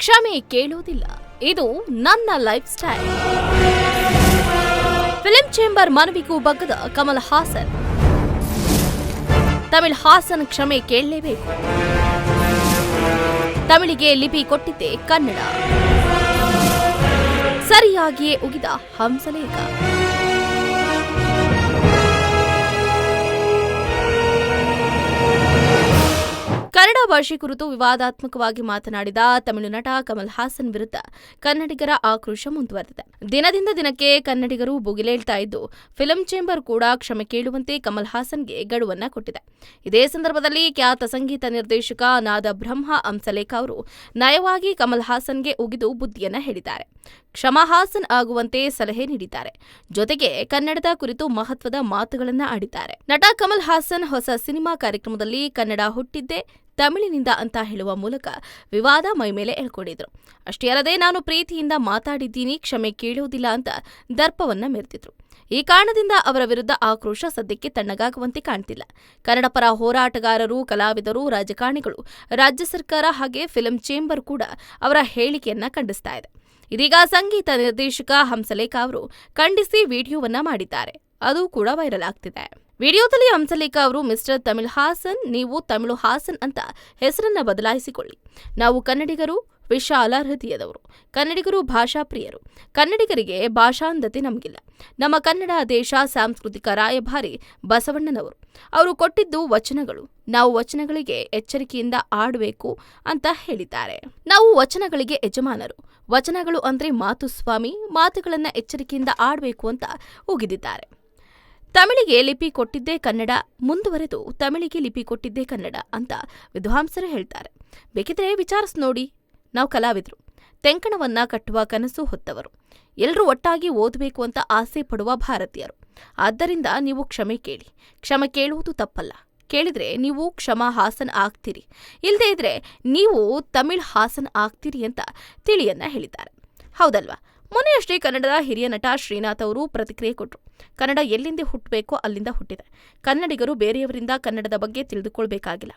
ಕ್ಷಮೆ ಕೇಳುವುದಿಲ್ಲ, ಇದು ನನ್ನ ಲೈಫ್ ಸ್ಟೈಲ್. ಫಿಲ್ಮ್ ಚೇಂಬರ್ ಮನವಿಗೂ ಬಗ್ಗದ ಕಮಲ್ ಹಾಸನ್. ತಮಿಳ್ ಹಾಸನ್ ಕ್ಷಮೆ ಕೇಳಲೇಬೇಕು. ತಮಿಳಿಗೆ ಲಿಪಿ ಕೊಟ್ಟಿದ್ದೆ ಕನ್ನಡ. ಸರಿಯಾಗಿಯೇ ಉಗಿದ ಹಂಸಲೇಖ. ಕನ್ನಡ ಭಾಷೆ ಕುರಿತು ವಿವಾದಾತ್ಮಕವಾಗಿ ಮಾತನಾಡಿದ ತಮಿಳು ನಟ ಕಮಲ್ ಹಾಸನ್ ವಿರುದ್ಧ ಕನ್ನಡಿಗರ ಆಕ್ರೋಶ ಮುಂದುವರೆದಿದೆ. ದಿನದಿಂದ ದಿನಕ್ಕೆ ಕನ್ನಡಿಗರು ಭುಗಿಲೇಳ್ತಾ ಇದ್ದು, ಫಿಲ್ಮ್ ಚೇಂಬರ್ ಕೂಡ ಕ್ಷಮೆ ಕೇಳುವಂತೆ ಕಮಲ್ ಹಾಸನ್ಗೆ ಗಡುವನ್ನ ಕೊಟ್ಟಿದೆ. ಇದೇ ಸಂದರ್ಭದಲ್ಲಿ ಖ್ಯಾತ ಸಂಗೀತ ನಿರ್ದೇಶಕ ನಾದ ಬ್ರಹ್ಮ ಹಂಸಲೇಖ ಅವರು ನಯವಾಗಿ ಕಮಲ್ ಹಾಸನ್ಗೆ ಉಗಿದು ಬುದ್ಧಿಯನ್ನ ಹೇಳಿದ್ದಾರೆ. ಕ್ಷಮಾ ಹಾಸನ್ ಆಗುವಂತೆ ಸಲಹೆ ನೀಡಿದ್ದಾರೆ. ಜೊತೆಗೆ ಕನ್ನಡದ ಕುರಿತು ಮಹತ್ವದ ಮಾತುಗಳನ್ನ ಆಡಿದ್ದಾರೆ. ನಟ ಕಮಲ್ ಹಾಸನ್ ಹೊಸ ಸಿನಿಮಾ ಕಾರ್ಯಕ್ರಮದಲ್ಲಿ ಕನ್ನಡ ಹುಟ್ಟಿದ್ದೆ ತಮಿಳಿನಿಂದ ಅಂತ ಹೇಳುವ ಮೂಲಕ ವಿವಾದ ಮೈಮೇಲೆ ಎಳ್ಕೊಂಡಿದ್ರು. ಅಷ್ಟೇ ಅಲ್ಲದೆ, ನಾನು ಪ್ರೀತಿಯಿಂದ ಮಾತಾಡಿದ್ದೀನಿ, ಕ್ಷಮೆ ಕೇಳುವುದಿಲ್ಲ ಅಂತ ದರ್ಪವನ್ನ ಮೆರೆದಿದ್ರು. ಈ ಕಾರಣದಿಂದ ಅವರ ವಿರುದ್ಧ ಆಕ್ರೋಶ ಸದ್ಯಕ್ಕೆ ತಣ್ಣಗಾಗುವಂತೆ ಕಾಣ್ತಿಲ್ಲ. ಕನ್ನಡ ಪರ ಹೋರಾಟಗಾರರು, ಕಲಾವಿದರು, ರಾಜಕಾರಣಿಗಳು, ರಾಜ್ಯ ಸರ್ಕಾರ ಹಾಗೆ ಫಿಲ್ಮ್ ಚೇಂಬರ್ ಕೂಡ ಅವರ ಹೇಳಿಕೆಯನ್ನ ಖಂಡಿಸ್ತಾ ಇದೆ. ಇದೀಗ ಸಂಗೀತ ನಿರ್ದೇಶಕ ಹಂಸಲೇಖ ಅವರು ಖಂಡಿಸಿ ವಿಡಿಯೋವನ್ನ ಮಾಡಿದ್ದಾರೆ. ಅದು ಕೂಡ ವೈರಲ್ ಆಗ್ತಿದೆ. ವಿಡಿಯೋದಲ್ಲಿ ಹಂಸಲೇಖ ಅವರು, ಮಿಸ್ಟರ್ ತಮಿಳ್ ಹಾಸನ್, ನೀವು ತಮಿಳು ಹಾಸನ್ ಅಂತ ಹೆಸರನ್ನ ಬದಲಾಯಿಸಿಕೊಳ್ಳಿ. ನಾವು ಕನ್ನಡಿಗರು ವಿಶಾಲ ಹೃದಯದವರು, ಕನ್ನಡಿಗರು ಭಾಷಾ ಪ್ರಿಯರು, ಕನ್ನಡಿಗರಿಗೆ ಭಾಷಾಂಧತೆ ನಮಗಿಲ್ಲ. ನಮ್ಮ ಕನ್ನಡ ದೇಶ ಸಾಂಸ್ಕೃತಿಕ ರಾಯಭಾರಿ ಬಸವಣ್ಣನವರು, ಅವರು ಕೊಟ್ಟಿದ್ದು ವಚನಗಳು. ನಾವು ವಚನಗಳಿಗೆ ಎಚ್ಚರಿಕೆಯಿಂದ ಆಡಬೇಕು ಅಂತ ಹೇಳಿದ್ದಾರೆ. ನಾವು ವಚನಗಳಿಗೆ ಯಜಮಾನರು, ವಚನಗಳು ಅಂದ್ರೆ ಮಾತು ಸ್ವಾಮಿ, ಮಾತುಗಳನ್ನ ಎಚ್ಚರಿಕೆಯಿಂದ ಆಡಬೇಕು ಅಂತ ಉಗಿದಿದ್ದಾರೆ. ತಮಿಳಿಗೆ ಲಿಪಿ ಕೊಟ್ಟಿದ್ದೇ ಕನ್ನಡ, ಮುಂದುವರೆದು ತಮಿಳಿಗೆ ಲಿಪಿ ಕೊಟ್ಟಿದ್ದೇ ಕನ್ನಡ ಅಂತ ವಿದ್ವಾಂಸರು ಹೇಳ್ತಾರೆ. ಬೇಕಿದ್ರೆ ವಿಚಾರಿಸಿ ನೋಡಿ. ನಾವು ಕಲಾವಿದರು, ತೆಂಕಣವನ್ನ ಕಟ್ಟುವ ಕನಸು ಹೊತ್ತವರು, ಎಲ್ಲರೂ ಒಟ್ಟಾಗಿ ಓದಬೇಕು ಅಂತ ಆಸೆ ಪಡುವ ಭಾರತೀಯರು. ಆದ್ದರಿಂದ ನೀವು ಕ್ಷಮೆ ಕೇಳಿ. ಕ್ಷಮೆ ಕೇಳುವುದು ತಪ್ಪಲ್ಲ. ಕೇಳಿದ್ರೆ ನೀವು ಕ್ಷಮಾ ಹಾಸನ್ ಆಗ್ತೀರಿ, ಇಲ್ಲದೇ ಇದ್ರೆ ನೀವು ತಮಿಳ್ ಹಾಸನ್ ಆಗ್ತೀರಿ ಅಂತ ತಿಳಿಯನ್ನ ಹೇಳಿದ್ದಾರೆ. ಹೌದಲ್ವಾ? ಮೊನ್ನೆಯಷ್ಟೇ ಕನ್ನಡದ ಹಿರಿಯ ನಟ ಶ್ರೀನಾಥ್ ಅವರು ಪ್ರತಿಕ್ರಿಯೆ ಕೊಟ್ಟರು. ಕನ್ನಡ ಎಲ್ಲಿಂದ ಹುಟ್ಟಬೇಕೋ ಅಲ್ಲಿಂದ ಹುಟ್ಟಿದೆ. ಕನ್ನಡಿಗರು ಬೇರೆಯವರಿಂದ ಕನ್ನಡದ ಬಗ್ಗೆ ತಿಳಿದುಕೊಳ್ಬೇಕಾಗಿಲ್ಲ.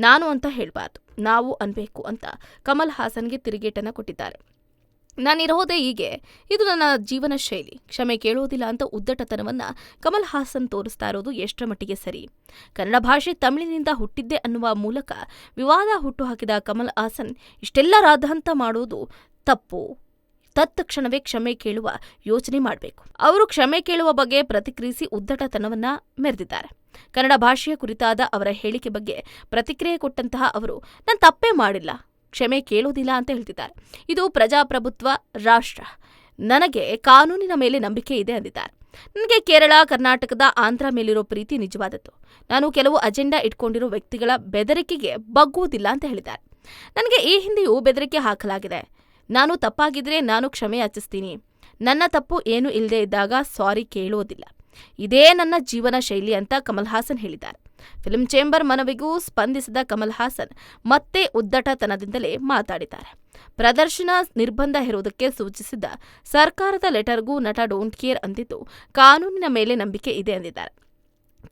ನಾನು ಅಂತ ಹೇಳಬಾರ್ದು, ನಾವು ಅನ್ಬೇಕು ಅಂತ ಕಮಲ್ ಹಾಸನ್ಗೆ ತಿರುಗೇಟನ್ನ ಕೊಟ್ಟಿದ್ದಾರೆ. ನಾನಿರೋದೇ ಹೀಗೆ, ಇದು ನನ್ನ ಜೀವನ ಶೈಲಿ, ಕ್ಷಮೆ ಕೇಳೋದಿಲ್ಲ ಅಂತ ಉದ್ದಟತನವನ್ನ ಕಮಲ್ ಹಾಸನ್ ತೋರಿಸ್ತಾ ಇರೋದು ಎಷ್ಟರ ಮಟ್ಟಿಗೆ ಸರಿ? ಕನ್ನಡ ಭಾಷೆ ತಮಿಳಿನಿಂದ ಹುಟ್ಟಿದ್ದೆ ಅನ್ನುವ ಮೂಲಕ ವಿವಾದ ಹುಟ್ಟುಹಾಕಿದ ಕಮಲ್ ಹಾಸನ್ ಇಷ್ಟೆಲ್ಲ ರಾದ್ಧಾಂತ ಮಾಡೋದು ತಪ್ಪು. ತತ್ಕ್ಷಣವೇ ಕ್ಷಮೆ ಕೇಳುವ ಯೋಚನೆ ಮಾಡಬೇಕು. ಅವರು ಕ್ಷಮೆ ಕೇಳುವ ಬಗ್ಗೆ ಪ್ರತಿಕ್ರಿಯಿಸಿ ಉದ್ದಟತನವನ್ನ ಮೆರೆದಿದ್ದಾರೆ. ಕನ್ನಡ ಭಾಷೆಯ ಕುರಿತಾದ ಅವರ ಹೇಳಿಕೆ ಬಗ್ಗೆ ಪ್ರತಿಕ್ರಿಯೆ ಕೊಟ್ಟಂತಹ ಅವರು, ನಾನು ತಪ್ಪೇ ಮಾಡಿಲ್ಲ, ಕ್ಷಮೆ ಕೇಳೋದಿಲ್ಲ ಅಂತ ಹೇಳ್ತಿದ್ದಾರೆ. ಇದು ಪ್ರಜಾಪ್ರಭುತ್ವ ರಾಷ್ಟ್ರ, ನನಗೆ ಕಾನೂನಿನ ಮೇಲೆ ನಂಬಿಕೆ ಇದೆ ಅಂದಿದ್ದಾರೆ. ನನಗೆ ಕೇರಳ, ಕರ್ನಾಟಕದ, ಆಂಧ್ರ ಮೇಲಿರೋ ಪ್ರೀತಿ ನಿಜವಾದದ್ದು. ನಾನು ಕೆಲವು ಅಜೆಂಡಾ ಇಟ್ಕೊಂಡಿರೋ ವ್ಯಕ್ತಿಗಳ ಬೆದರಿಕೆಗೆ ಬಗ್ಗುವುದಿಲ್ಲ ಅಂತ ಹೇಳಿದ್ದಾರೆ. ನನಗೆ ಈ ಹಿಂದೆಯೂ ಬೆದರಿಕೆ ಹಾಕಲಾಗಿದೆ. ನಾನು ತಪ್ಪಾಗಿದ್ರೆ ನಾನು ಕ್ಷಮೆ ಯಾಚಿಸ್ತೀನಿ. ನನ್ನ ತಪ್ಪು ಏನೂ ಇಲ್ಲದೆ ಇದ್ದಾಗ ಸಾರಿ ಕೇಳೋದಿಲ್ಲ. ಇದೇ ನನ್ನ ಜೀವನ ಶೈಲಿ ಅಂತ ಕಮಲ್ ಹಾಸನ್ ಹೇಳಿದ್ದಾರೆ. ಫಿಲ್ಮ್ ಚೇಂಬರ್ ಮನವಿಗೂ ಸ್ಪಂದಿಸಿದ ಕಮಲ್ ಹಾಸನ್ ಮತ್ತೆ ಉದ್ದಟತನದಿಂದಲೇ ಮಾತಾಡಿದ್ದಾರೆ. ಪ್ರದರ್ಶನ ನಿರ್ಬಂಧ ಹೇರುವುದಕ್ಕೆ ಸೂಚಿಸಿದ್ದ ಸರ್ಕಾರದ ಲೆಟರ್ಗೂ ನಟ ಡೋಂಟ್ ಕೇರ್ ಅಂದಿದ್ದು, ಕಾನೂನಿನ ಮೇಲೆ ನಂಬಿಕೆ ಇದೆ ಅಂದಿದ್ದಾರೆ.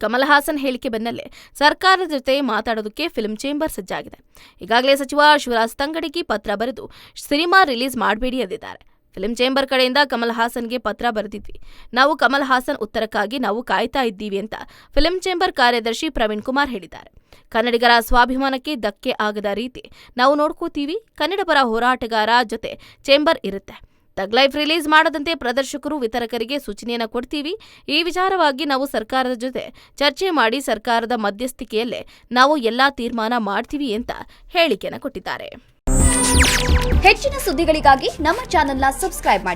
ಕಮಲ್ ಹಾಸನ್ ಹೇಳಿಕೆ ಬೆನ್ನಲ್ಲೇ ಸರ್ಕಾರದ ಜೊತೆ ಮಾತಾಡೋದಕ್ಕೆ ಫಿಲ್ಮ್ ಚೇಂಬರ್ ಸಜ್ಜಾಗಿದೆ. ಈಗಾಗಲೇ ಸಚಿವ ಶಿವರಾಜ್ ತಂಗಡಗಿ ಪತ್ರ ಬರೆದು ಸಿನಿಮಾ ರಿಲೀಸ್ ಮಾಡಬೇಡಿ ಎಂದಿದ್ದಾರೆ. ಫಿಲ್ಮ್ ಚೇಂಬರ್ ಕಡೆಯಿಂದ ಕಮಲ್ ಹಾಸನ್ಗೆ ಪತ್ರ ಬರೆದಿದ್ವಿ. ನಾವು ಕಮಲ್ ಹಾಸನ್ ಉತ್ತರಕ್ಕಾಗಿ ನಾವು ಕಾಯ್ತಾ ಇದ್ದೀವಿ ಅಂತ ಫಿಲ್ಮ್ ಚೇಂಬರ್ ಕಾರ್ಯದರ್ಶಿ ಪ್ರವೀಣ್ ಕುಮಾರ್ ಹೇಳಿದ್ದಾರೆ. ಕನ್ನಡಿಗರ ಸ್ವಾಭಿಮಾನಕ್ಕೆ ಧಕ್ಕೆ ಆಗದ ರೀತಿ ನಾವು ನೋಡ್ಕೋತೀವಿ. ಕನ್ನಡ ಪರ ಹೋರಾಟಗಾರ ಜೊತೆ ಚೇಂಬರ್ ಇರುತ್ತೆ. ತಗ್ ಲೈಫ್ ರಿಲೀಸ್ ಮಾಡದಂತೆ ಪ್ರದರ್ಶಕರು, ವಿತರಕರಿಗೆ ಸೂಚನೆಯನ್ನು ಕೊಡ್ತೀವಿ. ಈ ವಿಚಾರವಾಗಿ ನಾವು ಸರ್ಕಾರದ ಜೊತೆ ಚರ್ಚೆ ಮಾಡಿ ಸರ್ಕಾರದ ಮಧ್ಯಸ್ಥಿಕೆಯಲ್ಲೇ ನಾವು ಎಲ್ಲಾ ತೀರ್ಮಾನ ಮಾಡ್ತೀವಿ ಅಂತ ಹೇಳಿಕೆಯನ್ನು ಕೊಟ್ಟಿದ್ದಾರೆ. ಹೆಚ್ಚಿನ ಸುದ್ದಿಗಳಿಗಾಗಿ ನಮ್ಮ ಚಾನೆಲ್ನ ಸಬ್ಸ್ಕ್ರೈಬ್ ಮಾಡಿ,